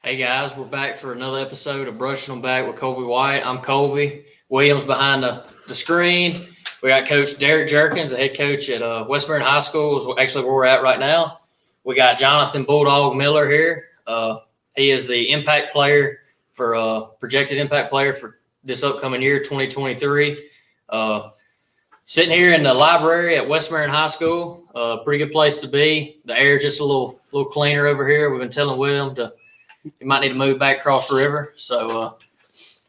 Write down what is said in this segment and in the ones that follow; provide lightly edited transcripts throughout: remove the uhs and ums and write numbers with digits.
Hey guys, we're back for another episode of Brushing Them Back with Colby White. I'm Colby. Williams behind the screen. We got Coach Derek Jerkins, the head coach at West Marion High School, is actually where we're at right now. We got Jonathan Bulldog Miller here. He is the impact player projected impact player for this upcoming year, 2023. Sitting here in the library at West Marion High School, pretty good place to be. The air just a little cleaner over here. We've been telling William he might need to move back across the river. So,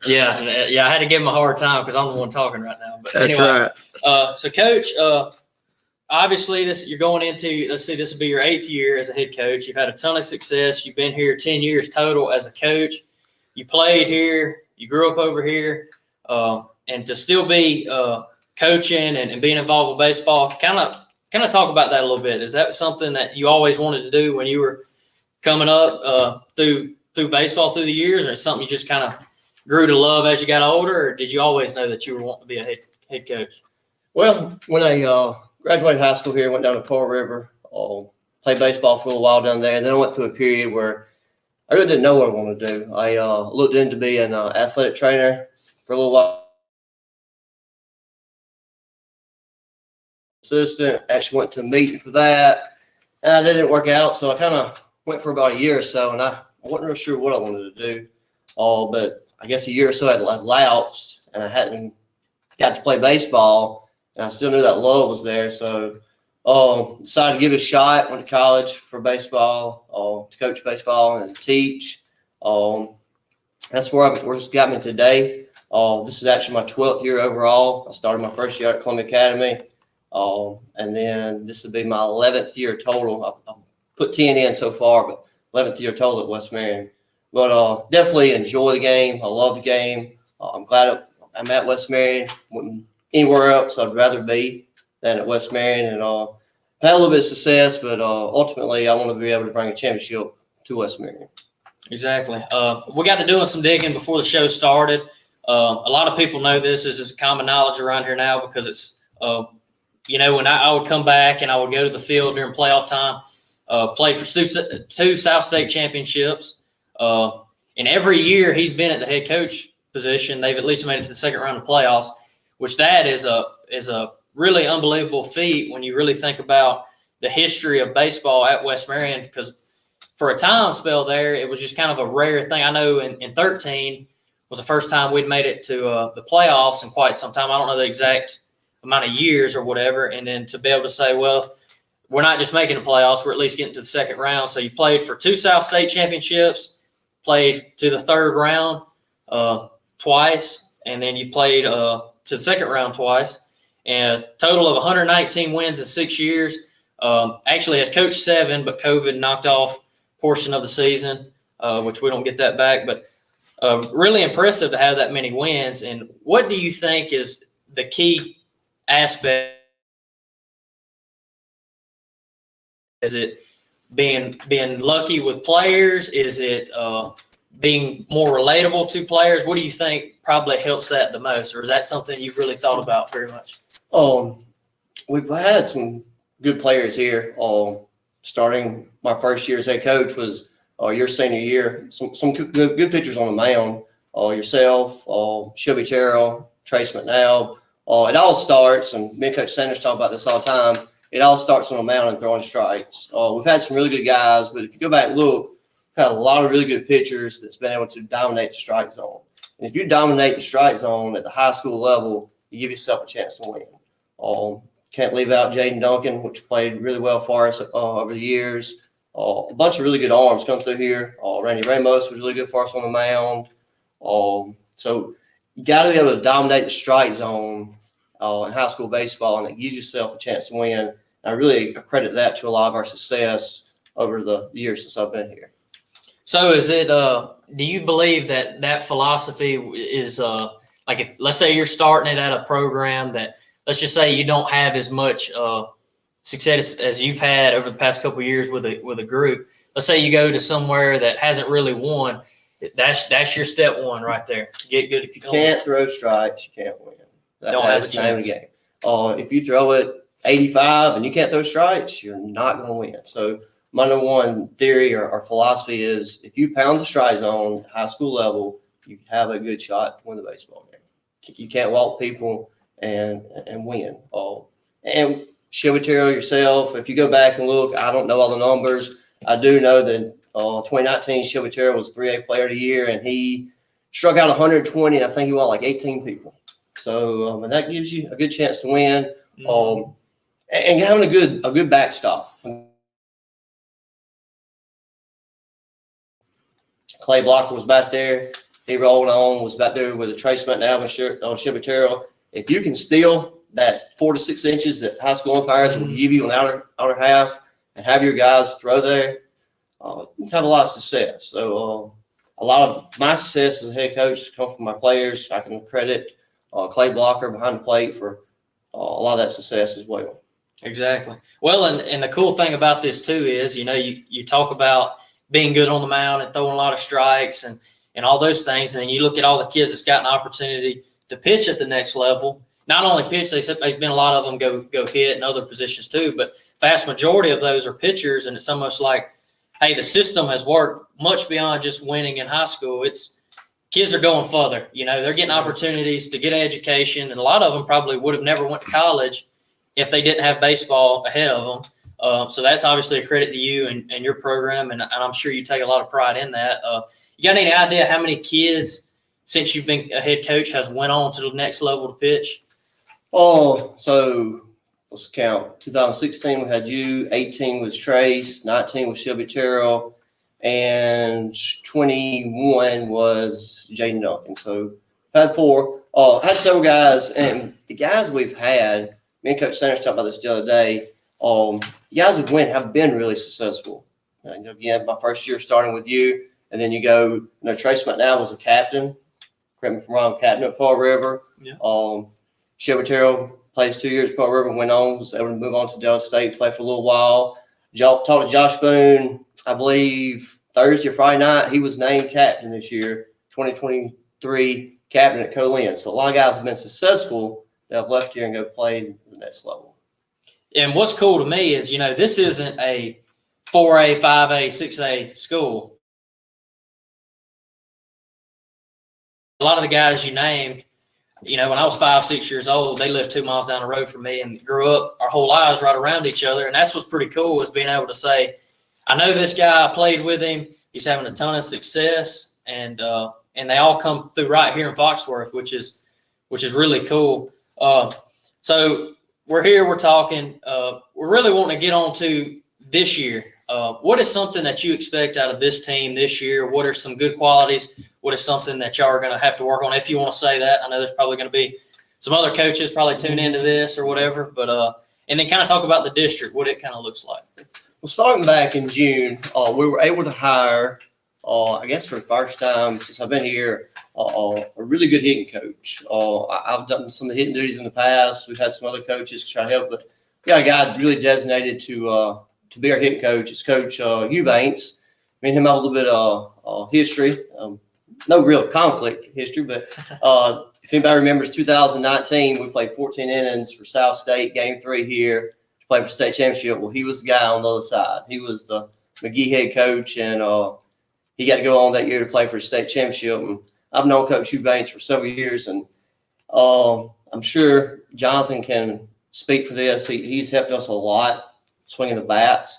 I had to give him a hard time because I'm the one talking right now. But That's anyway, right. So Coach, obviously you're going into, this will be your 8th year as a head coach. You've had a ton of success. You've been here 10 years total as a coach. You played here. You grew up over here. And to still be coaching and being involved with baseball, kind of talk about that a little bit. Is that something that you always wanted to do when you were coming up through baseball through the years, or is it something you just kind of grew to love as you got older, or did you always know that you were wanting to be a head coach? Well, when I graduated high school here, went down to Pearl River, played baseball for a little while down there. Then I went through a period where I really didn't know what I wanted to do. I looked into being an athletic trainer for a little while. Assistant, actually went to a meeting for that, and that didn't work out. So I kind of went for about a year or so, and I wasn't real sure what I wanted to do. But I guess a year or so had lapsed, and I hadn't got to play baseball, and I still knew that love was there. So decided to give it a shot. Went to college for baseball, to coach baseball and teach. That's where it's got me today. This is actually my 12th year overall. I started my first year at Columbia Academy, and then this will be my 11th year total. I've put 10 in so far, but 11th year total at West Marion. But definitely enjoy the game. I love the game. I'm glad I'm at West Marion. Anywhere else I'd rather be than at West Marion. And I've had a little bit of success, but ultimately I want to be able to bring a championship to West Marion. Exactly. We got to doing some digging before the show started. A lot of people know this is just common knowledge around here now because it's, when I would come back and I would go to the field during playoff time, played for two South State championships. And every year he's been at the head coach position, they've at least made it to the second round of playoffs, which that is a really unbelievable feat when you really think about the history of baseball at West Marion, because for a time spell there, it was just kind of a rare thing. I know in 13 was the first time we'd made it to the playoffs in quite some time. I don't know the exact amount of years or whatever. And then to be able to say, well, we're not just making the playoffs, we're at least getting to the second round. So you played for two South State championships, played to the third round twice, and then you played to the second round twice, and a total of 119 wins in 6 years. Actually has coached 7, but COVID knocked off a portion of the season, which we don't get that back. But really impressive to have that many wins. And what do you think is the key aspect? Is it being lucky with players? Is it being more relatable to players? What do you think probably helps that the most, or is that something you've really thought about very much? We've had some good players here. Starting my first year as head coach was your senior year. Some good pitchers on the mound. Yourself, Shelby Terrell, Trace McNabb. It all starts, and me and Coach Sanders talk about this all the time. It all starts on the mound and throwing strikes. We've had some really good guys, but if you go back and look, we've had a lot of really good pitchers that's been able to dominate the strike zone. And if you dominate the strike zone at the high school level, you give yourself a chance to win. Can't leave out Jaden Duncan, which played really well for us over the years. A bunch of really good arms come through here. Randy Ramos was really good for us on the mound. So you got to be able to dominate the strike zone in high school baseball, and it gives yourself a chance to win. And I really credit that to a lot of our success over the years since I've been here. So is it, do you believe that philosophy is like, if let's say you're starting it at a program that, let's just say you don't have as much success as you've had over the past couple of years with a group. Let's say you go to somewhere that hasn't really won. That's your step one right there. Get good. If you can't throw strikes, you can't win. Don't have a chance. The game. If you throw it 85 and you can't throw strikes, you're not going to win. So my number one theory or philosophy is if you pound the strike zone at high school level, you have a good shot to win the baseball game. You can't walk people and win. And Shelby Terrell yourself, if you go back and look, I don't know all the numbers. I do know that 2019 Shelby Terrell was 3A Player of the Year, and he struck out 120, and I think he won like 18 people. So and that gives you a good chance to win. And having a good backstop. Clay Blocker was back there. He rolled on, was back there with a Trace McNabb on Shelby Terrell. If you can steal that 4 to 6 inches that high school umpires will give you an outer half and have your guys throw there, you have a lot of success. So a lot of my success as a head coach come from my players. I can credit Clay Blocker behind the plate for a lot of that success as well. Exactly. Well, and the cool thing about this too is, you talk about being good on the mound and throwing a lot of strikes and all those things. And then you look at all the kids that's got an opportunity to pitch at the next level. Not only pitch, there's been a lot of them go hit in other positions too, but vast majority of those are pitchers. And it's almost like, hey, the system has worked much beyond just winning in high school. It's kids are going further. They're getting opportunities to get an education, and a lot of them probably would have never went to college if they didn't have baseball ahead of them. So that's obviously a credit to you and your program, and I'm sure you take a lot of pride in that. You got any idea how many kids, since you've been a head coach, has went on to the next level to pitch? So let's count. 2016 we had you, 18 was Trace, 19 was Shelby Terrell, and 21 was Jaden Duncan. So had 4. Had several guys, and the guys we've had, me and Coach Sanders talked about this the other day. The guys that win have been really successful. Again, my first year starting with you, and then you go. Trace McNabb was a captain. Correct me if I'm wrong. Captain at Pearl River. Yeah. Shelby Terrell plays 2 years at Pearl River. Went on, was able to move on to Delta State, play for a little while. Talked to Josh Boone, I believe Thursday or Friday night. He was named captain this year, 2023 captain at Colin. So a lot of guys have been successful that have left here and go play at the next level. And what's cool to me is, this isn't a 4A, 5A, 6A school. A lot of the guys you named, when I was 5, 6 years old, they lived 2 miles down the road from me and grew up our whole lives right around each other. And that's what's pretty cool, is being able to say, I know this guy, I played with him, he's having a ton of success, and they all come through right here in Foxworth, which is really cool. So we're here, we're talking, we're really wanting to get on to this year. What is something that you expect out of this team this year? What are some good qualities? What is something that y'all are going to have to work on, if you want to say that? I know there's probably going to be some other coaches probably tune into this or whatever, but and then kind of talk about the district, what it kind of looks like. Well, starting back in June, we were able to hire, I guess for the first time since I've been here, a really good hitting coach. I've done some of the hitting duties in the past. We've had some other coaches try to help, but we got a guy really designated to be our hitting coach. It's Coach Eubanks. Me and him have a little bit of history. No real conflict history, but if anybody remembers 2019, we played 14 innings for South State, Game 3 here to play for state championship. Well, he was the guy on the other side. He was the McGee head coach, and he got to go on that year to play for state championship. And I've known Coach Eubanks for several years, and I'm sure Jonathan can speak for this. He's helped us a lot swinging the bats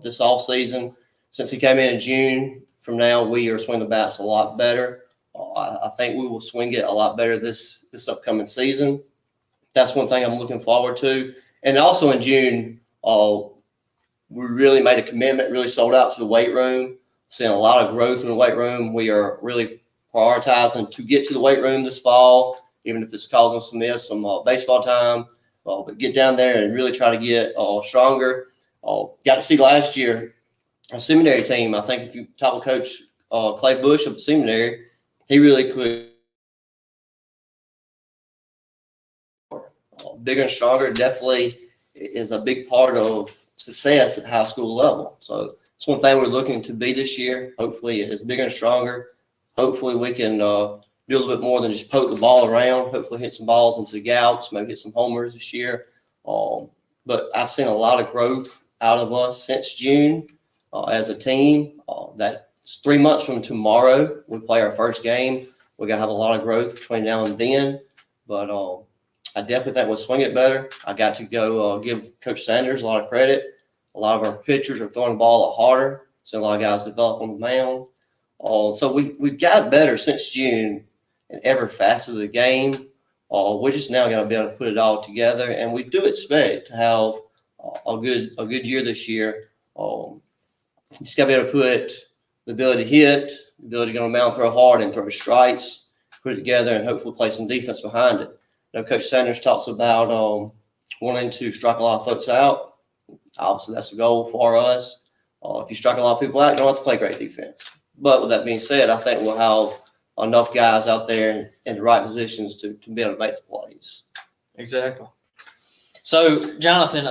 this off season. Since he came in June, from now we are swinging the bats a lot better. I think we will swing it a lot better this upcoming season. That's one thing I'm looking forward to. And also in June, we really made a commitment, really sold out to the weight room. Seeing a lot of growth in the weight room. We are really prioritizing to get to the weight room this fall, even if it's causing us to miss some baseball time. But get down there and really try to get stronger. Got to see last year our seminary team. I think if you talk with Coach Clay Bush of the seminary, he really could. Bigger and stronger definitely is a big part of success at high school level. So it's one thing we're looking to be this year. Hopefully it's bigger and stronger. Hopefully we can do a little bit more than just poke the ball around. Hopefully hit some balls into the gouts, maybe hit some homers this year. But I've seen a lot of growth out of us since June. as a team. That's 3 months from tomorrow. We play our first game. We're going to have a lot of growth between now and then. But I definitely think we'll swing it better. I got to go give Coach Sanders a lot of credit. A lot of our pitchers are throwing the ball a lot harder. So a lot of guys develop on the mound. So we've got better since June in every facet of the game. We're just now going to be able to put it all together. And we do expect to have a good year this year. Just got to be able to put the ability to hit, the ability to go on the mound, throw hard, and throw strikes, put it together, and hopefully play some defense behind it. Coach Sanders talks about wanting to strike a lot of folks out. Obviously, that's the goal for us. If you strike a lot of people out, you don't have to play great defense. But with that being said, I think we'll have enough guys out there in the right positions to be able to make the plays. Exactly. So, Jonathan,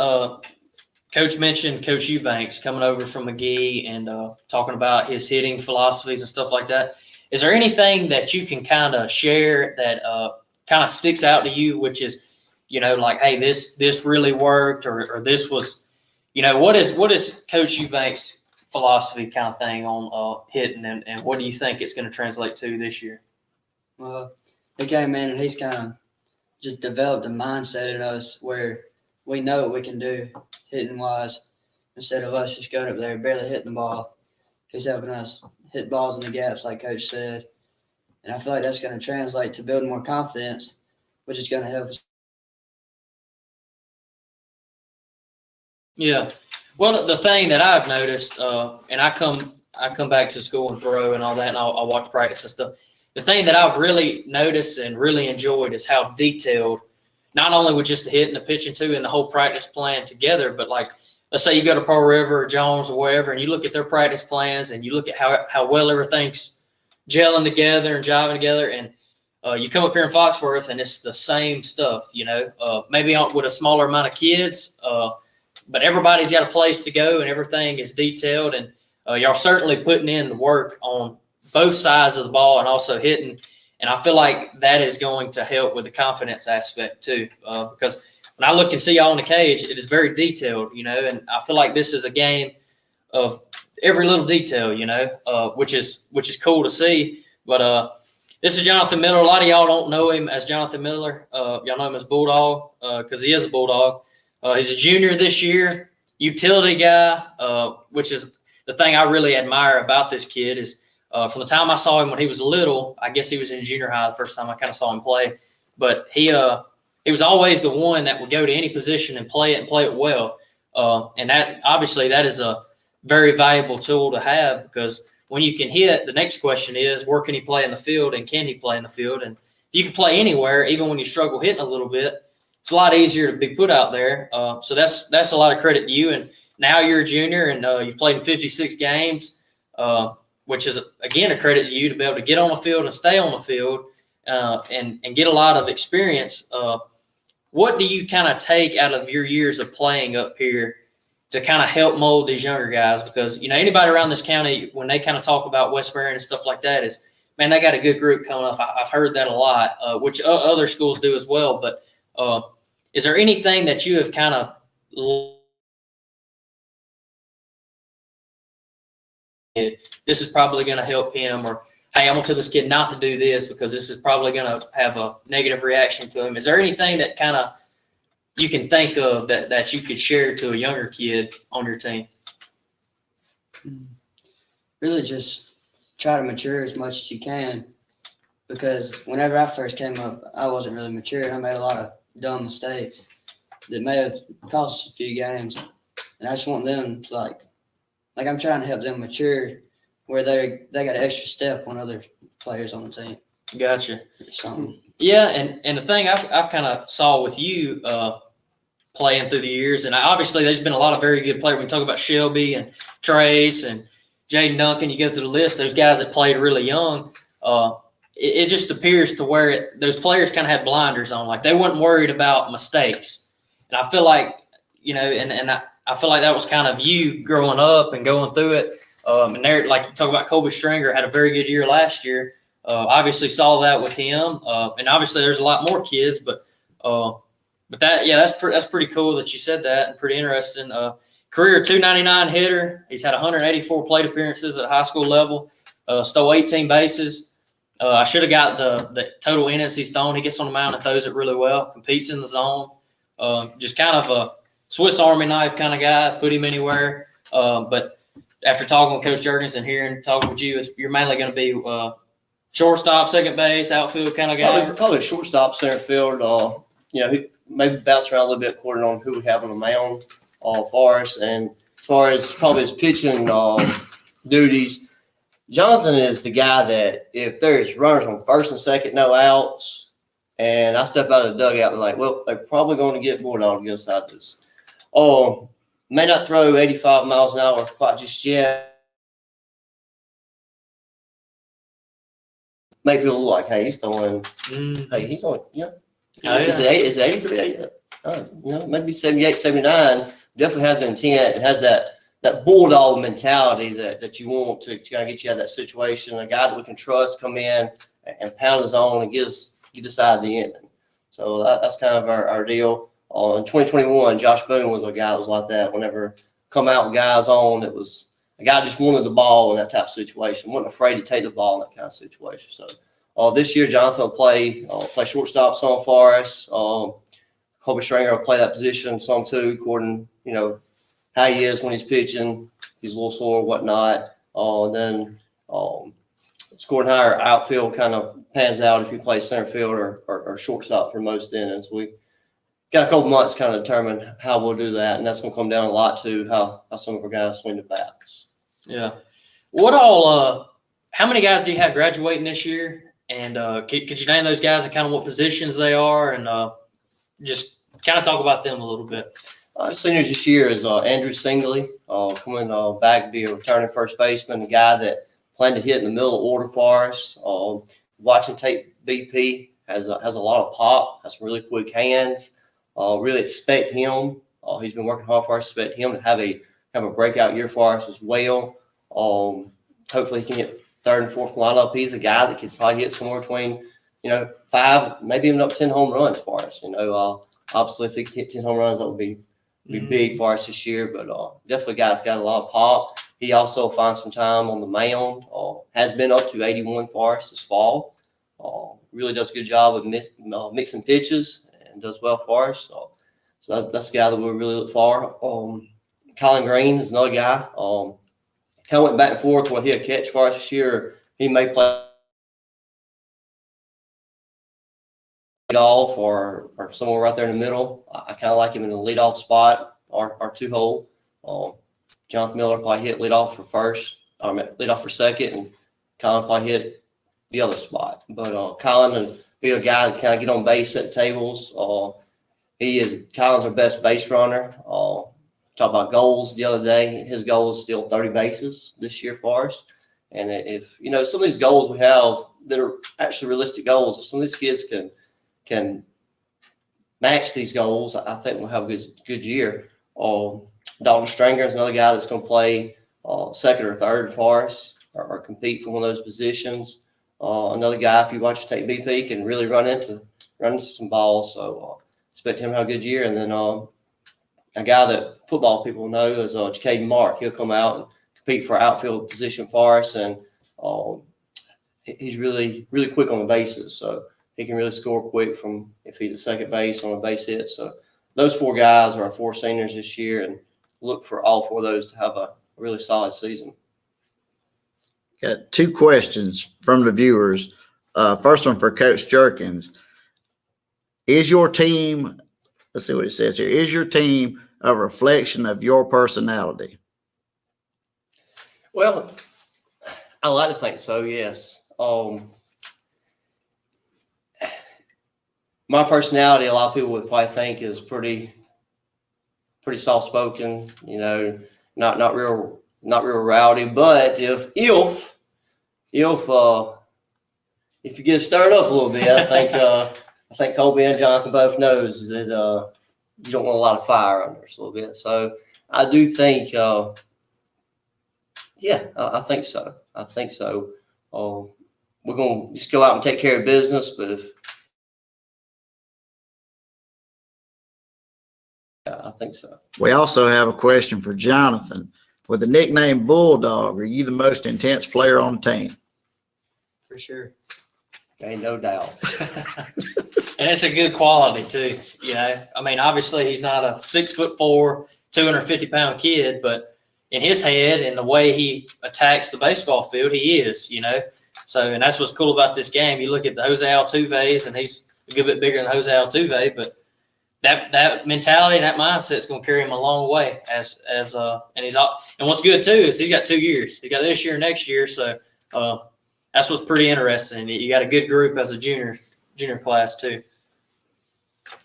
Coach mentioned Coach Eubanks coming over from McGee and talking about his hitting philosophies and stuff like that. Is there anything that you can kind of share that kind of sticks out to you, which is, like, hey, this really worked, or this was, what is Coach Eubanks' philosophy kind of thing on hitting, and what do you think it's going to translate to this year? Well, he came in and he's kind of just developed a mindset in us where we know what we can do hitting wise instead of us just going up there barely hitting the ball. He's helping us hit balls in the gaps, like Coach said. And I feel like that's going to translate to building more confidence, which is going to help us. Yeah. Well, the thing that I've noticed, and I come back to school and throw and all that, and I'll watch practice and stuff. The thing that I've really noticed and really enjoyed is how detailed, not only with just the hit and the pitching too, and the whole practice plan together, but like, let's say you go to Pearl River or Jones or wherever, and you look at their practice plans and you look at how well everything's gelling together and jiving together, and you come up here in Foxworth and it's the same stuff, maybe with a smaller amount of kids, but everybody's got a place to go and everything is detailed, and y'all certainly putting in the work on both sides of the ball and also hitting. And I feel like that is going to help with the confidence aspect too, because when I look and see y'all in the cage, it is very detailed, and I feel like this is a game of every little detail, which is cool to see. But this is Jonathan Miller. A lot of y'all don't know him as Jonathan Miller. Y'all know him as Bulldog because he is a Bulldog. He's a junior this year, utility guy, which is the thing I really admire about this kid is from the time I saw him when he was little, I guess he was in junior high the first time I kind of saw him play, but he was always the one that would go to any position and play it well. And that obviously that is a very valuable tool to have, because when you can hit, the next question is, where can he play in the field, and can he play in the field? And if you can play anywhere, even when you struggle hitting a little bit, it's a lot easier to be put out there. So that's a lot of credit to you. And now you're a junior and you've played in 56 games, which is, again, a credit to you to be able to get on the field and stay on the field and get a lot of experience. What do you kind of take out of your years of playing up here to kind of help mold these younger guys? Because, anybody around this county, when they kind of talk about West Marion and stuff like that, is, man, they got a good group coming up. I've heard that a lot, which other schools do as well. But is there anything that you have kind of this is probably going to help him, or, hey, I'm going to tell this kid not to do this because this is probably going to have a negative reaction to him? Is there anything that kind of you can think of that you could share to a younger kid on your team? Really just try to mature as much as you can, because whenever I first came up, I wasn't really mature, and I made a lot of dumb mistakes that may have cost us a few games. And I just want them to, like I'm trying to help them mature where they got an extra step on other players on the team. Gotcha. Something. Yeah, and the thing I've kind of saw with you playing through the years, and obviously there's been a lot of very good players. We talk about Shelby and Trace and Jaden Duncan. You go through the list, those guys that played really young. It just appears to where those players kind of had blinders on, like they weren't worried about mistakes. And I feel like, I feel like that was kind of you growing up and going through it. And there, like you talk about, Colby Stringer had a very good year last year. Obviously saw that with him. And obviously there's a lot more kids, but that, yeah, that's pretty cool that you said that, and pretty interesting. career 299 hitter. He's had 184 plate appearances at high school level. Stole 18 bases. I should have got the total innings he's thrown. He gets on the mound and throws it really well. Competes in the zone. Just kind of a Swiss Army knife kind of guy. Put him anywhere. But after talking with Coach Jurgens and talking with you, you're mainly going to be shortstop, second base, outfield kind of guy. Probably shortstop, center field. He maybe bounce around a little bit according on who we have on the mound for us. And as far as probably his pitching duties, Jonathan is the guy that if there's runners on first and second, no outs, and I step out of the dugout, they're like, well, they're probably going to get Bulldog to get us out of this. May not throw 85 miles an hour quite just yet. Make people look like, hey, he's throwing, hey, he's on, Is it 83? Maybe 78, 79. Definitely has intent. It has that bulldog mentality that you want to kind of get you out of that situation. A guy that we can trust come in and pound his own and get us out of the inning. So that's kind of our deal. In 2021, Josh Boone was a guy that was like that. Whenever come out with guys on, it was a guy just wanted the ball in that type of situation. Wasn't afraid to take the ball in that kind of situation. So this year, Jonathan will play shortstop some for us. Colby Stringer will play that position some too, according how he is when he's pitching. He's a little sore, whatnot. Then according how our outfield kind of pans out if you play center field or shortstop for most innings. We got a couple months to kind of determine how we'll do that, and that's going to come down a lot to how some of our guys swing the bats. Yeah. How many guys do you have graduating this year? And could you name those guys and kind of what positions they are, and just kind of talk about them a little bit? Seniors this year is Andrew Singley, coming back to be a returning first baseman, a guy that planned to hit in the middle of the order for us. Watching tape BP has a lot of pop, has some really quick hands. Really expect him. He's been working hard for us. Expect him to have a breakout year for us as well. Hopefully he can hit third and fourth lineup. He's a guy that could probably hit somewhere between 5, maybe even up to 10 home runs for us. Obviously if he could hit 10 home runs, that would be big for us this year. But definitely a guy's got a lot of pop. He also finds some time on the mound. Has been up to 81 for us this fall. Really does a good job of mixing pitches and does well for us. So that's the guy that we really look for. Colin Green is another guy. Kind of went back and forth whether he'll catch for us this year. He may play off or somewhere right there in the middle. I kind of like him in the leadoff spot or two hole. Jonathan Miller probably hit leadoff for first, leadoff for second, and Colin probably hit the other spot. But Colin is be a guy that kind of get on base, set tables. Colin's our best base runner. Talk about goals the other day. His goal is still 30 bases this year for us. And if some of these goals we have that are actually realistic goals, if some of these kids can match these goals, I think we'll have a good year. Dalton Stringer is another guy that's going to play second or third for us or compete for one of those positions. Another guy, if you watch take BP, can really run into some balls. So expect him to have a good year. And then a guy that football people know is Jacaden Mark. He'll come out and compete for outfield position for us, and he's really, really quick on the bases. So he can really score quick from if he's at second base on a base hit. So those 4 guys are our 4 seniors this year, and look for all 4 of those to have a really solid season. Got 2 questions from the viewers. First one for Coach Jurgens. Is your team, let's see what it says here, is your team a reflection of your personality? Well, I like to think so, yes. My personality, a lot of people would probably think is pretty soft-spoken, not real rowdy. But if you get stirred up a little bit, I think Colby and Jonathan both knows that you don't want a lot of fire under us a little bit. So I do think, I think so. I think so. We're going to just go out and take care of business, but if I think so. We also have a question for Jonathan. With the nickname Bulldog, are you the most intense player on the team? For sure. Ain't no doubt. And it's a good quality too. You know, I mean, obviously he's not a 6'4", 250-pound kid, but in his head and the way he attacks the baseball field, he is, you know. So, and that's what's cool about this game. You look at the Jose Altuve's, and he's a good bit bigger than Jose Altuve, but that mentality and that mindset is going to carry him a long way. And what's good too is he's got 2 years. He's got this year and next year, so that's what's pretty interesting. You got a good group as a junior class too.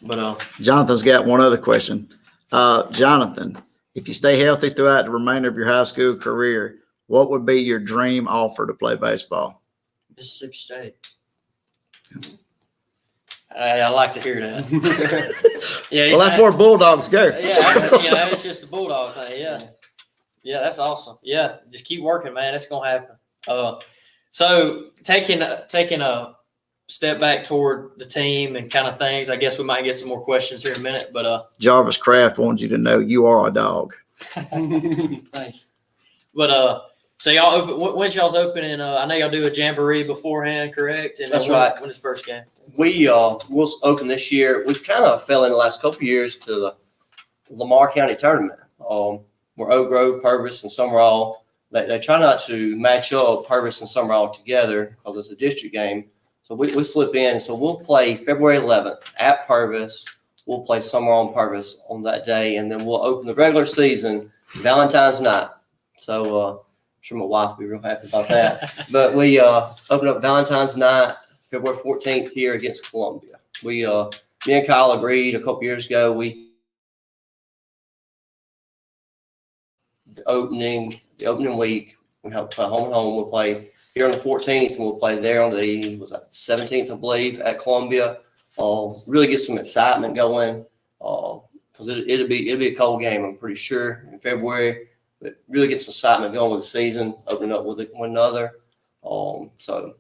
But Jonathan's got one other question. Jonathan, if you stay healthy throughout the remainder of your high school career, what would be your dream offer to play baseball? Mississippi State. I like to hear that. Yeah, Well, that's where Bulldogs go. Yeah, it's just the Bulldog thing. Yeah, that's awesome. Yeah, just keep working, man. It's gonna happen. So taking a step back toward the team and kind of things, I guess we might get some more questions here in a minute. But Jarvis Kraft wants you to know you are a dog. Thank you. But so y'all open. When's y'all's opening? I know y'all do a jamboree beforehand, correct? And That's right. When is the first game? We'll open this year. We've kind of fell in the last couple of years to the Lamar County tournament. Where Oak Grove, Purvis, and Summerall, they try not to match up Purvis and Summerall together because it's a district game. So we slip in. So we'll play February 11th at Purvis. We'll play Summerall and Purvis on that day, and then we'll open the regular season Valentine's night. So I'm sure my wife will be real happy about that. But we open up Valentine's night, February 14th here against Columbia. Me and Kyle agreed a couple years ago. The opening week, we have to play home and home. We'll play here on the 14th, and we'll play there on the 17th, I believe, at Columbia. Really get some excitement going because it'll be a cold game, I'm pretty sure, in February. But really get some excitement going with the season, opening up with one another. So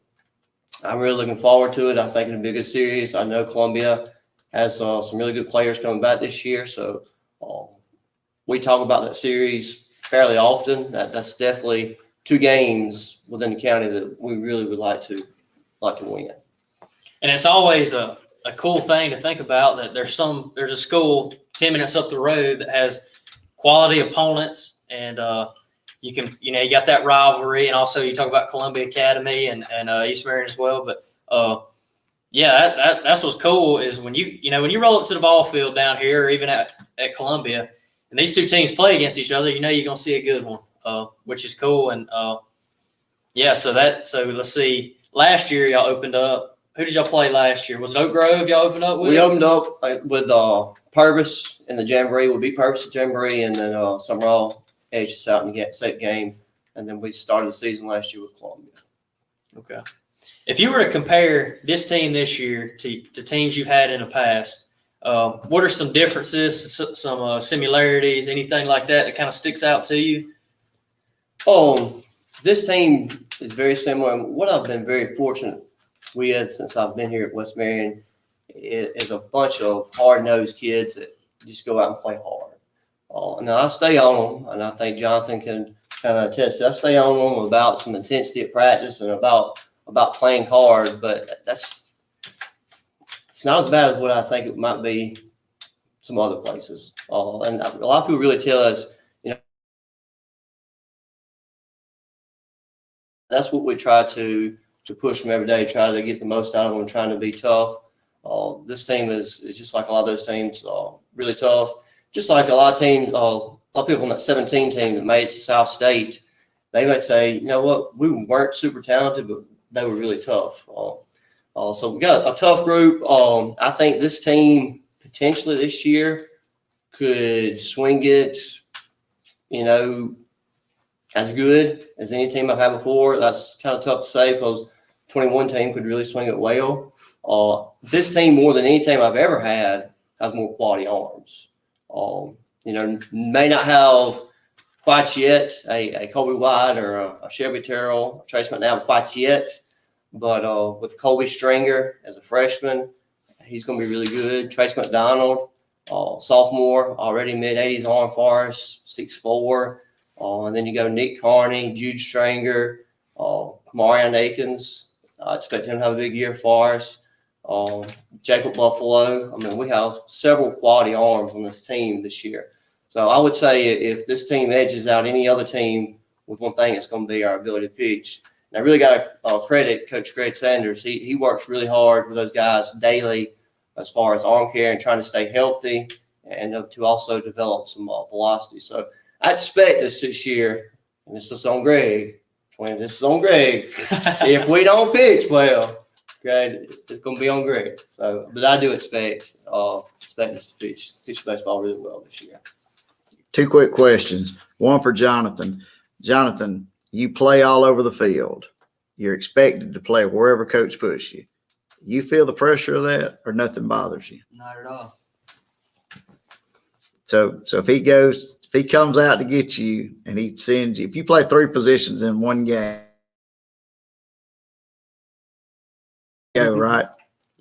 I'm really looking forward to it. I think it'll be a good series. I know Columbia has some really good players coming back this year, so we talk about that series fairly often. That's definitely 2 games within the county that we really would like to win. And it's always a cool thing to think about that there's a school 10 minutes up the road that has quality opponents, and you got that rivalry, and also you talk about Columbia Academy and East Marion as well. But that's what's cool is when you roll up to the ball field down here or even at Columbia, and these 2 teams play against each other, you're gonna see a good one, which is cool. And so let's see. Last year y'all opened up. Who did y'all play last year? Was it Oak Grove y'all opened up with? We opened up with Purvis in the Jamboree. We beat Purvis at Jamboree, and then Summerall edged us out in the state game. And then we started the season last year with Columbia. Okay. If you were to compare this team this year to teams you've had in the past, what are some differences, some similarities, anything like that kind of sticks out to you? This team is very similar. And what I've been very fortunate with since I've been here at West Marion is a bunch of hard-nosed kids that just go out and play hard. Now, I stay on them, and I think Jonathan can kind of attest. I stay on them about some intensity at practice and about playing hard, but it's not as bad as what I think it might be some other places. And a lot of people really tell us, that's what we try to push them every day, try to get the most out of them, trying to be tough. This team is just like a lot of those teams, really tough. Just like a lot of teams, a lot of people on that 17 team that made it to South State, they might say, you know what, we weren't super talented, but they were really tough. So we got a tough group. I think this team potentially this year could swing it, as good as any team I've had before. That's kind of tough to say because 21 team could really swing it well. This team, more than any team I've ever had, has more quality arms. May not have quite yet a Colby White or a Shelby Terrell, a Trace McNabb quite yet, but with Colby Stringer as a freshman, he's going to be really good. Trace McDonald, sophomore, already mid-80s arm for us, 6'4". And then you go Nick Carney, Jude Stranger, Marion Akins. I expect him to have a big year for us. Jacob Buffalo. I mean, we have several quality arms on this team this year. So I would say if this team edges out any other team with one thing, it's going to be our ability to pitch. And I really got to credit Coach Greg Sanders. He works really hard with those guys daily as far as arm care and trying to stay healthy and to also develop some velocity. So I expect us this year, and this is on Greg. This is on Greg. If we don't pitch well, Greg, it's going to be on Greg. So, but I do expect us to pitch baseball really well this year. 2 quick questions. One for Jonathan. Jonathan, you play all over the field. You're expected to play wherever coach puts you. You feel the pressure of that, or nothing bothers you? Not at all. So if he comes out to get you and he sends you, if you play 3 positions in one game, go right.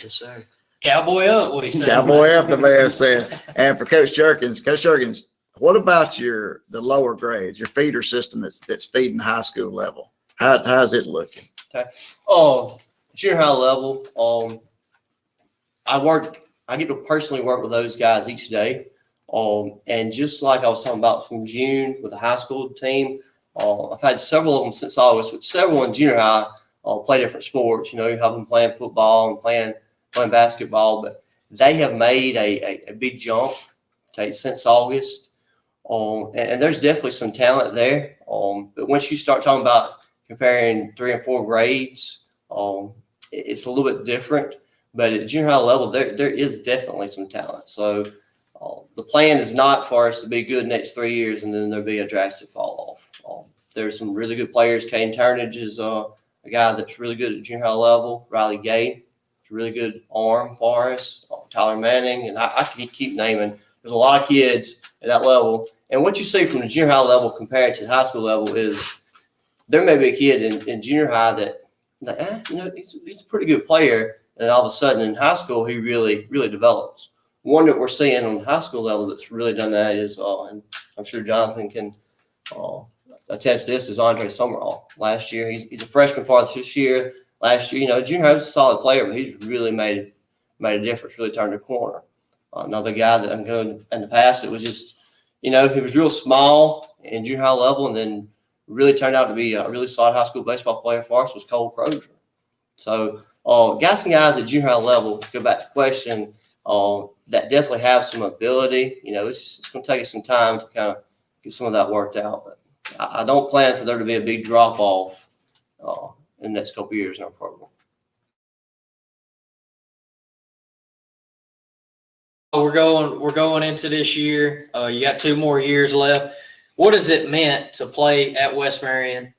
Yes, sir. Cowboy up, what he said. Cowboy up, the man said. And for Coach Jerkins, what about the lower grades, your feeder system that's feeding high school level? How's it looking? Okay. Junior high level. I get to personally work with those guys each day. And just like I was talking about from June with the high school team, I've had several of them since August, with several in junior high play different sports. You have them playing football and playing basketball, but they have made a big jump since August. And there's definitely some talent there. But once you start talking about comparing 3 and 4 grades, it's a little bit different. But at junior high level, there is definitely some talent. So the plan is not for us to be good next 3 years and then there'll be a drastic fall off. There's some really good players. Caden Turnage is a guy that's really good at junior high level. Riley Gay, it's a really good arm for us. Tyler Manning, and I can keep naming. There's a lot of kids at that level. And what you see from the junior high level compared to the high school level is there may be a kid in junior high that he's a pretty good player. And all of a sudden in high school, he really, really develops. One that we're seeing on the high school level that's really done that is, and I'm sure Jonathan can attest this, is Andre Summerall. Last year, he's a freshman for us this year. Last year, junior high was a solid player, but he's really made a difference, really turned the corner. Another guy that I'm going in the past, it was just, he was real small in junior high level and then really turned out to be a really solid high school baseball player for us was Cole Crozier. So guys at junior high level, go back to the question, that definitely have some ability. It's going to take us some time to kind of get some of that worked out. But I don't plan for there to be a big drop off in the next couple of years in our program. We're going into this year. You got 2 more years left. What has it meant to play at West Marion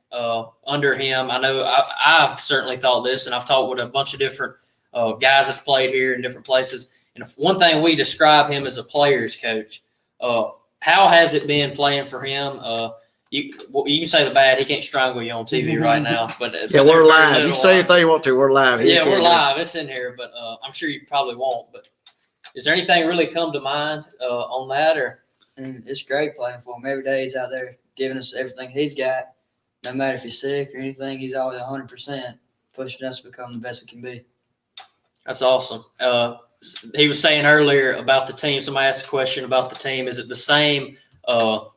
under him? I know I've certainly thought this, and I've talked with a bunch of different guys that's played here in different places. And one thing we describe him as a player's coach. How has it been playing for him? You can say the bad. He can't strangle you on TV right now. But we're live. You say anything you want to. We're live. Yeah, we're live. It's in here, but I'm sure you probably won't. But is there anything really come to mind on that? Or And it's great playing for him. Every day he's out there giving us everything he's got. No matter if he's sick or anything, he's always 100% pushing us to become the best we can be. That's awesome. He was saying earlier about the team. Somebody asked a question about the team. Is it the same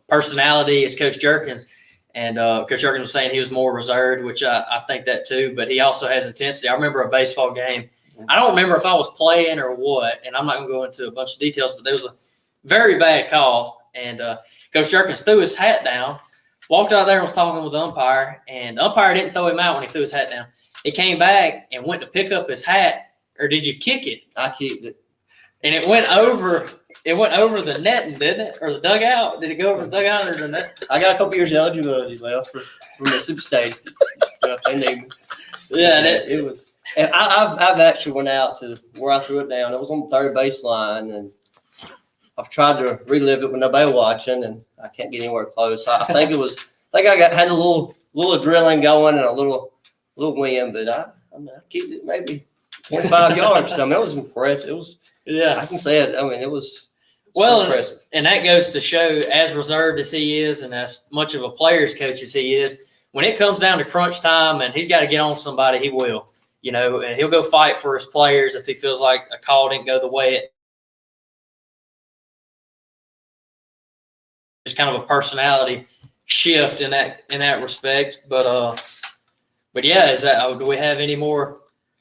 personality as Coach Jerkins? And Coach Jerkins was saying he was more reserved, which I think that too. But he also has intensity. I remember a baseball game. I don't remember if I was playing or what, and I'm not going to go into a bunch of details, but there was a very bad call. And Coach Jerkins threw his hat down, walked out there and was talking with the umpire. And the umpire didn't throw him out when he threw his hat down. He came back and went to pick up his hat. Or did you kick it? I kicked it. And it went over the netting, didn't it? Or the dugout? Did it go over the dugout or the net? I got a couple years of eligibility left for Mississippi State. If they need me. Yeah, it was. And I've actually went out to where I threw it down. It was on the third baseline, and I've tried to relive it with nobody watching, and I can't get anywhere close. I think I had a little adrenaline going and a little wind, but I kicked it maybe 25 yards. I mean, it was impressive. It was, yeah. I can say it. I mean, it was. Well, impressive. and that goes to show, as reserved as he is and as much of a player's coach as he is, when it comes down to crunch time and he's got to get on somebody, he will. And he'll go fight for his players if he feels like a call didn't go the way it. Just kind of a personality shift in that respect. But yeah, do we have any more?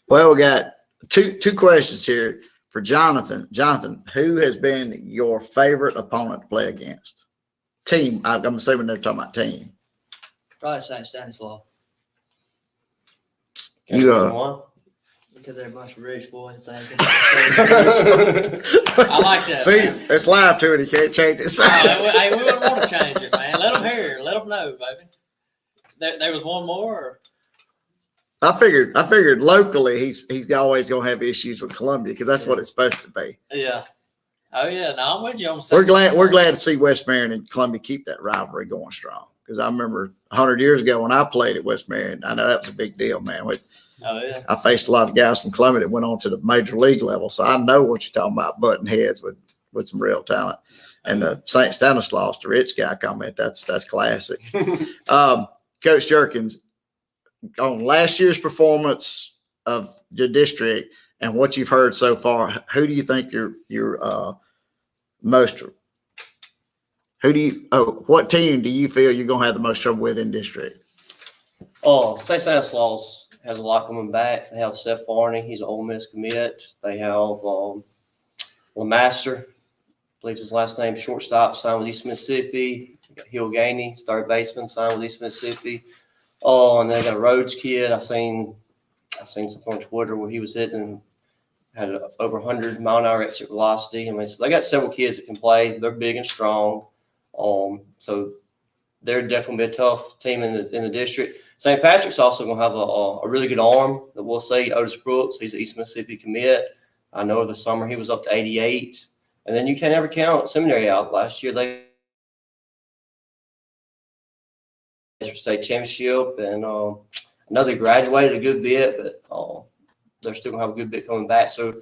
Well, we got two questions here for Jonathan. Jonathan, who has been your favorite opponent to play against? Team. I'm assuming they're talking about team. Probably St. Stanislaus. You Because they're a bunch of rich boys. I like that. See, Man. it's live to it. He can't change it. Hey, we wouldn't want to change it, man. Let them hear. Let them know, baby. There was one more. Or? I figured locally he's always gonna have issues with Columbia because that's what it's supposed to be. Yeah. Oh yeah. No, I'm with you on. We're glad to see West Marion and Columbia keep that rivalry going strong because I remember 100 years ago when I played at West Marion, I know that was a big deal, man. Oh yeah. I faced a lot of guys from Columbia that went on to the major league level, so I know what you're talking about, butting heads with some real talent. And the St. Stanislaus, the rich guy comment, that's classic. Coach Jerkins, on last year's performance of the district and what you've heard so far, who do you think what team do you feel you're gonna have the most trouble with in district? St. Stanislaus has a lot coming back. They have Seth Varney. He's an Ole Miss commit. They have LeMaster, I believe his last name, shortstop, signed with East Mississippi. Hill Gainey, third baseman, signed with East Mississippi. And they got a Rhodes kid. I seen something on Twitter where he was hitting, had over 100-mile-an-hour exit velocity. I mean, so they got several kids that can play. They're big and strong. So they're definitely be a tough team in the district. St. Patrick's also going to have a really good arm that we'll say. Otis Brooks, he's an East Mississippi commit. I know the summer he was up to 88. And then you can't ever count Seminary out. Last year they state championship, and I know they graduated a good bit, but they're still going to have a good bit coming back. So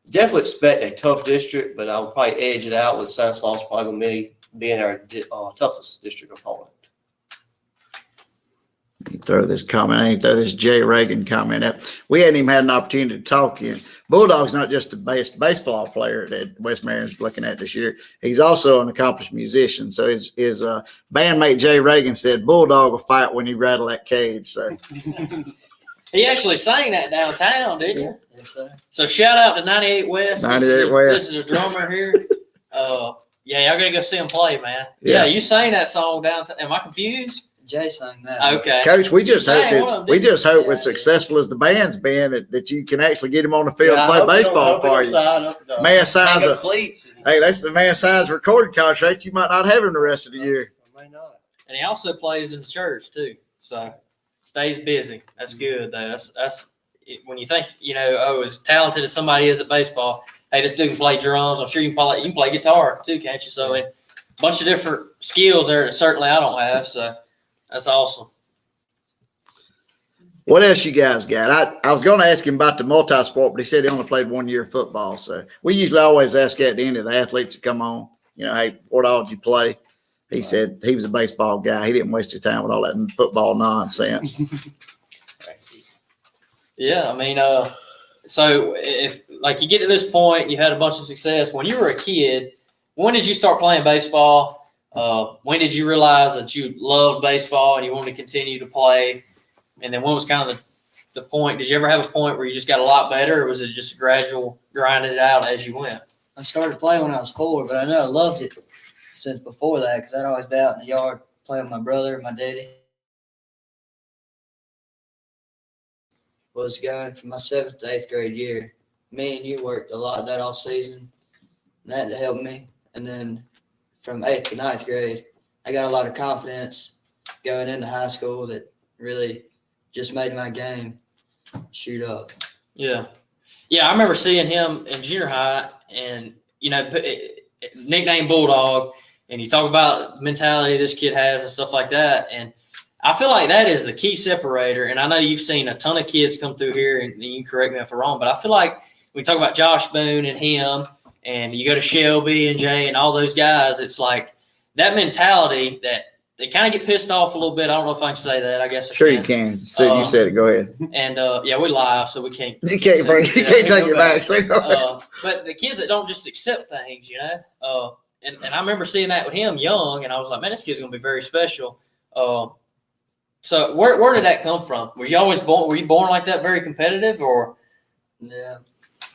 definitely expect a tough district, but I would probably edge it out with Stanislaus probably going to be being our toughest district opponent. Throw this comment. I need to throw this Jay Reagan comment out. We hadn't even had an opportunity to talk in. Bulldog's not just a baseball player that West Marion's looking at this year. He's also an accomplished musician. So his bandmate Jay Reagan said Bulldog will fight when he rattle that cage. So he actually sang that downtown, didn't you? Yes, sir. So shout out to 98 West. 98 West. This is a drummer here. Yeah, y'all gotta go see him play, man. Yeah, you sang that song downtown. Am I confused? Jay sang that. Okay. Coach, we just Dang, hope as successful as the band's been that you can actually get him on the field and play baseball for you. Man signs that's the man signs a recording contract. You might not have him the rest of the year. May not. And he also plays in the church too, so stays busy. That's good though. That's when you think as talented as somebody is at baseball. Hey, this dude can play drums. I'm sure you can play guitar too, can't you? So a bunch of different skills there that certainly I don't have. So. That's awesome. What else you guys got? I was going to ask him about the multi-sport, but he said he only played 1 year of football. So we usually always ask at the end of the athletes that come on, hey, what all did you play? He said he was a baseball guy. He didn't waste his time with all that football nonsense. Yeah, I mean, so if you get to this point, you had a bunch of success. When you were a kid, when did you start playing baseball? When did you realize that you loved baseball and you wanted to continue to play? And then what was kind of the point? Did you ever have a point where you just got a lot better, or was it just a gradual grinding it out as you went? I started playing when I was 4, but I know I loved it since before that because I'd always be out in the yard playing with my brother and my daddy. Was going from my 7th to 8th grade year. Me and you worked a lot of that off season, and that helped me. And then from 8th to 9th grade, I got a lot of confidence going into high school that really just made my game shoot up. Yeah. Yeah, I remember seeing him in junior high and, nickname Bulldog, and you talk about the mentality this kid has and stuff like that. And I feel like that is the key separator. And I know you've seen a ton of kids come through here, and you can correct me if I'm wrong, but I feel like we talk about Josh Boone and him, and you go to Shelby and Jay and all those guys, it's like that mentality that they kind of get pissed off a little bit. I don't know if I can say that. I guess I Sure, can. you can. So you said it. Go ahead. And yeah, we live, so we can't. You can't bring. You can't take it back. So go ahead. But the kids that don't just accept things, you know. And I remember seeing that with him young, and I was like, man, this kid's gonna be very special. So where did that come from? Were you always born? Were you born like that, very competitive, or? Yeah,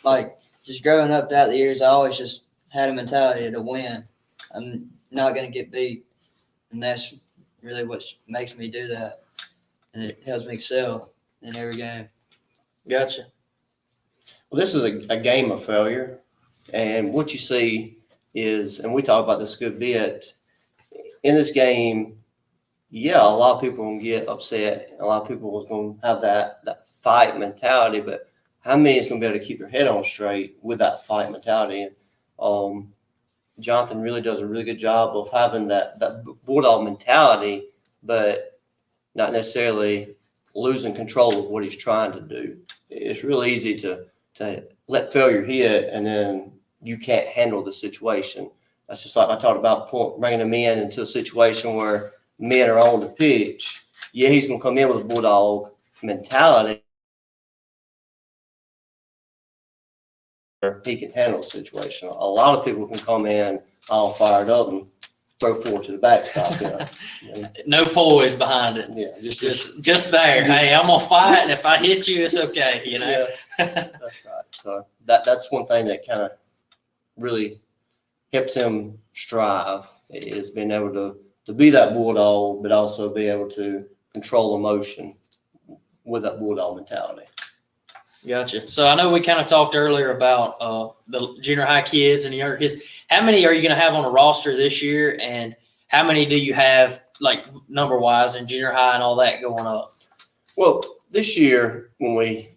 like just growing up that years, I always just had a mentality to win. I'm not gonna get beat, and that's really what makes me do that, and it helps me excel in every game. Gotcha. Well, this is a game of failure, and what you see is, and we talk about this a good bit, in this game, yeah, a lot of people are going to get upset. A lot of people are going to have that fight mentality, but how many is going to be able to keep their head on straight with that fight mentality? Jonathan really does a really good job of having that bulldog mentality, but not necessarily losing control of what he's trying to do. It's really easy to let failure hit, and then you can't handle the situation. That's just like I talked about bringing them into a situation where men are on the pitch. Yeah, he's going to come in with a bulldog mentality. He can handle the situation. A lot of people can come in all fired up and throw four to the backstop. You know? No poise behind it. Yeah, Just there. Hey, I'm gonna fight, and if I hit you, it's okay. You know. Yeah, that's right. So that's one thing that kind of really helps him strive, is being able to be that bulldog, but also be able to control emotion with that bulldog mentality. Gotcha. So I know we kind of talked earlier about the junior high kids and the younger kids. How many are you going to have on a roster this year, and how many do you have, like, number-wise in junior high and all that going up? Well, this year when we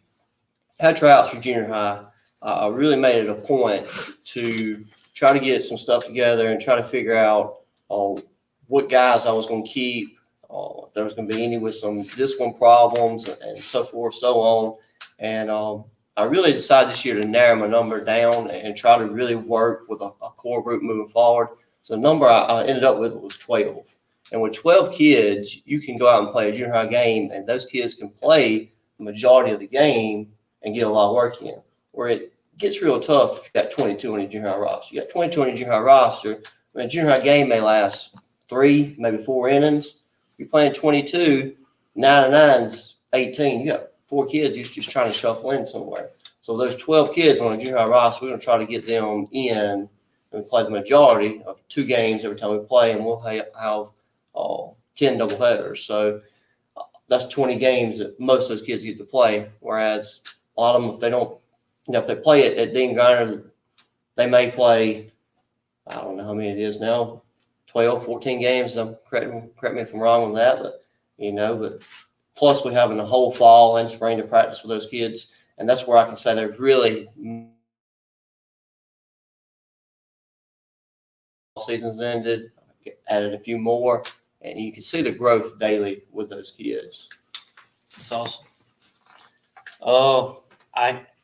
had tryouts for junior high, I really made it a point to try to get some stuff together and try to figure out what guys I was going to keep, if there was going to be any with some discipline problems and so forth, so on. And I really decided this year to narrow my number down and try to really work with a core group moving forward. So the number I ended up with was 12. And with 12 kids, you can go out and play a junior high game, and those kids can play the majority of the game and get a lot of work in. Where it gets real tough if you got 22 on your junior high roster. You got 22 on your junior high roster, a junior high game may last 3, maybe 4 innings. You're playing 22, 9 and 9's 18. You got 4 kids you're just trying to shuffle in somewhere. So those 12 kids on a junior high roster, we're going to try to get them in and play the majority of 2 games every time we play, and we'll have 10 doubleheaders. So that's 20 games that most of those kids get to play. Whereas a lot of them, if they don't, if they play it at Dean Griner, they may play, I don't know how many it is now, 12, 14 games. Correct me if I'm wrong on that, but plus we have in the whole fall and spring to practice with those kids. And that's where I can say they've really seasons ended, added a few more, and you can see the growth daily with those kids. That's awesome.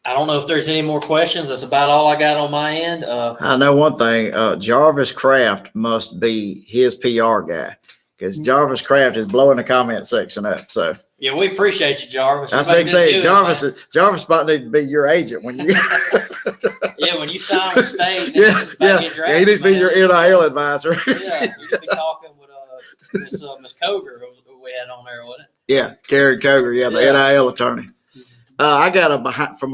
I don't know if there's any more questions. That's about all I got on my end. I know one thing. Jarvis Kraft must be his PR guy, because Jarvis Kraft is blowing the comment section up. So yeah, we appreciate you, Jarvis. I think Jarvis about to be your agent when you. Yeah, when you sign with state. Yeah, he needs to be your NIL advisor. Yeah, you could be talking with Miss Koger who we had on there, wasn't it? Yeah, Karen Koger. Yeah, the NIL attorney. I got a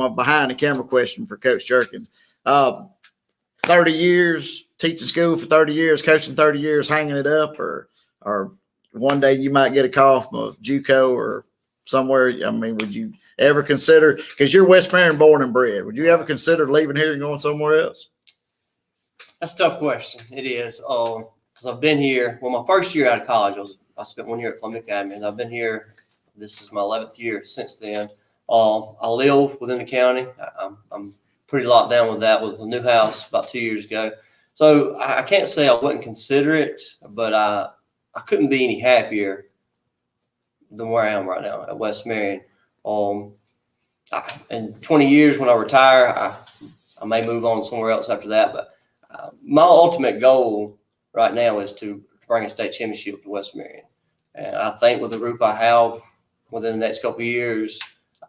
behind the camera question for Coach Jerkins. 30 years teaching school for 30 years, coaching 30 years, hanging it up, or one day you might get a call from a JUCO or somewhere. I mean, would you ever consider, because you're West Marion born and bred, would you ever consider leaving here and going somewhere else? That's a tough question. It is. Because I've been here. Well, my first year out of college, I spent 1 year at Columbia Academy, and I've been here. This is my 11th year since then. I live within the county. I'm pretty locked down with that, with a new house about 2 years ago. So I can't say I wouldn't consider it, but I couldn't be any happier than where I am right now at West Marion. In 20 years when I retire, I may move on somewhere else after that. But my ultimate goal right now is to bring a state championship to West Marion. And I think with the group I have within the next couple of years,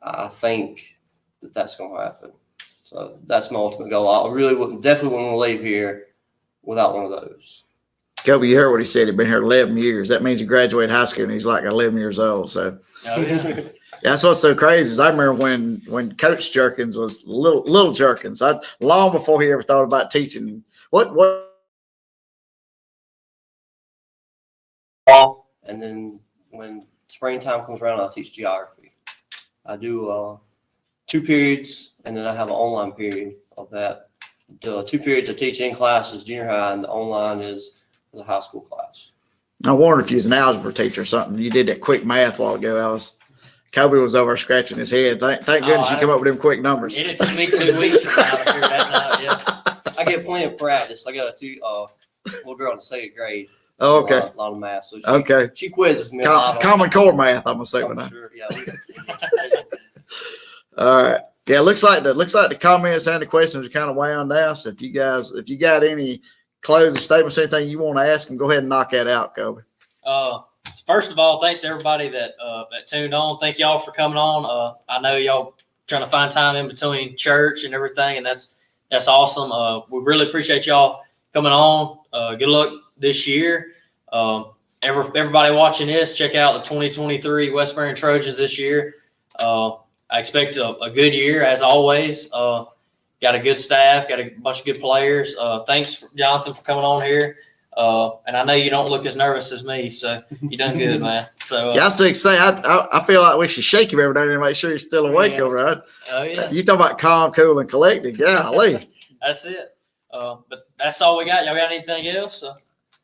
I think that that's going to happen. So that's my ultimate goal. I definitely wouldn't leave here without one of those. Colby, you heard what he said. He'd been here 11 years. That means he graduated high school and he's like 11 years old. So Oh, yeah. that's what's so crazy is I remember when Coach Jerkins was little Jerkins. Long before he ever thought about teaching. What? And then when springtime comes around, I teach geography. I do 2 periods, and then I have an online period of that. The 2 periods I teach in class is junior high, and the online is the high school class. I wondered if you was an algebra teacher or something. You did that quick math a while ago. Colby was over scratching his head. Thank goodness you come up with them quick numbers. It took me 2 weeks to figure that out. Yeah. I get plenty of practice. I got a little girl in the 2nd grade. Oh, okay. A lot of math. So she quizzes me a lot. Common Core math, I'm assuming. I'm sure. Yeah. All right. Yeah, looks like the comments and the questions are kind of wound down. So if you got any closing statements, anything you want to ask, and go ahead and knock that out, Colby. First of all, thanks to everybody that tuned on. Thank y'all for coming on. I know y'all trying to find time in between church and everything, and that's awesome. We really appreciate y'all coming on. Good luck this year. Everybody watching this, check out the 2023 West Marion Trojans this year. I expect a good year as always. Got a good staff, got a bunch of good players. Thanks, Jonathan, for coming on here. And I know you don't look as nervous as me, so you done good, man. So yeah, I was to say I feel like we should shake him every day to make sure he's still awake over there. Oh yeah. You talk about calm, cool, and collected. Golly. That's it. But that's all we got. Y'all got anything else?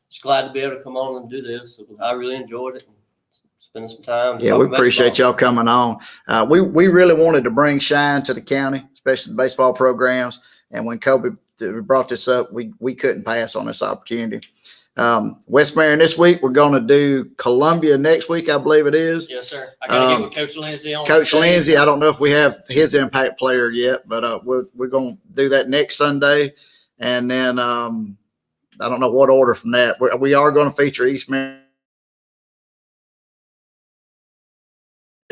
Just glad to be able to come on and do this. I really enjoyed it. Spending some time. Yeah, we appreciate y'all coming on. We really wanted to bring shine to the county, especially the baseball programs. And when Colby brought this up, we couldn't pass on this opportunity. West Marion this week. We're going to do Columbia next week, I believe it is. Yes, sir. I got to get with Coach Lindsay on. Coach Lindsay, I don't know if we have his impact player yet, but we're going to do that next Sunday. And then I don't know what order from that. We are going to feature East Marion.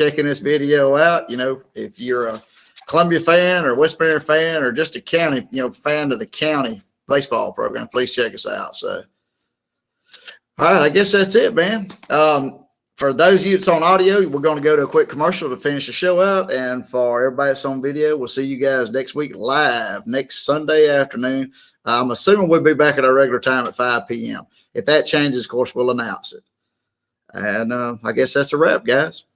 Checking this video out, if you're a Columbia fan or West Marion fan or just a county, fan of the county baseball program, please check us out. So, all right, I guess that's it, man. For those of you that's on audio, we're going to go to a quick commercial to finish the show out. And for everybody that's on video, we'll see you guys next week live next Sunday afternoon. I'm assuming we'll be back at our regular time at 5 p.m. If that changes, of course, we'll announce it. And I guess that's a wrap, guys.